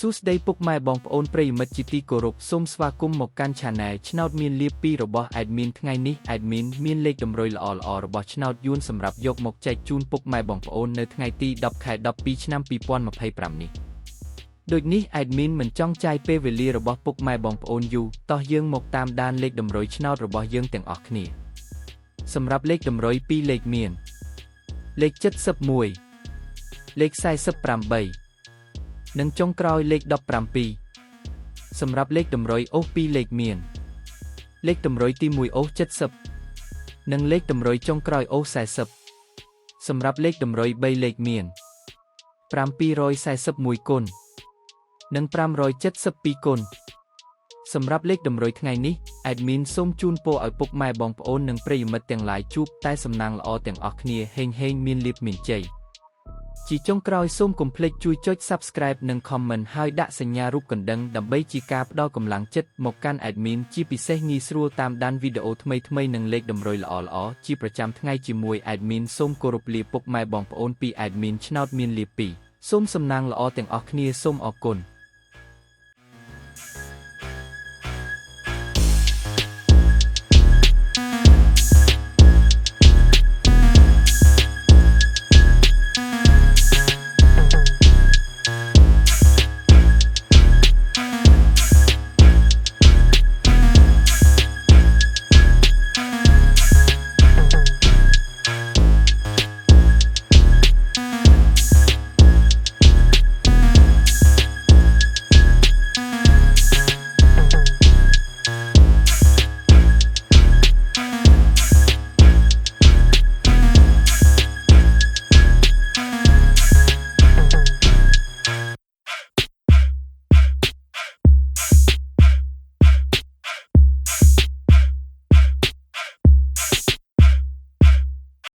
សួស្តីពុកម៉ែបងប្អូនប្រិយមិត្តជាទីគោរពសូមស្វាគមន៍មកកាន់ Channel ឆ្នោតមានលាភ2របស់ Admin ថ្ងៃនេះ Admin មានលេខតម្រុយល្អៗរបស់ឆ្នោតយួនសម្រាប់យកមកចែកជូនពុកម៉ែបងប្អូននៅថ្ងៃទី10 ខែ 12 ឆ្នាំ 2025 នេះដូចនេះ Admin មិនចង់ចាយពេលវេលារបស់ពុកម៉ែបងប្អូនយូរតោះយើងមកតាមដានលេខតម្រុយឆ្នោតរបស់យើងទាំងអស់គ្នាសម្រាប់លេខតម្រុយ2លេខមានលេខ71លេខ48និងចុងក្រោយលេខ17សម្រាប់លេខតម្រុយអូស2លេខមានលេខតម្រុយទី1អូស70និងលេខតម្រុយចុងក្រោយអូស40សម្រាប់លេខតម្រុយ3លេខមាន741គុណនិង572គុណសម្រាប់លេខតម្រុយថ្ងៃនេះ Admin សូមជូនពរឲ្យពុកម៉ែបងប្អូននិងប្រិយមិត្តទាំងឡាយជួបតែសំណាងល្អទាំងអស់គ្នាហេងមានលាភមានជ័យជាចុងក្រោយសូមកុំភ្លេចជួយចុច Subscribe និង Comment ហើយដាក់សញ្ញារូបកណ្ដឹងដើម្បីជាការផ្ដល់កម្លាំងចិត្តមកកាន់ Admin ជាពិសេសងាយស្រួលតាមដានវីដេអូថ្មីៗនិងលេខតម្រុយល្អៗជាប្រចាំថ្ងៃជាមួយ Admin សូមគោរពលាពុកម៉ែបងប្អូនពី Admin ឆ្នោតមានលាភ2សូមសំណាងល្អទាំងអស់គ្នាសូមអរគុណ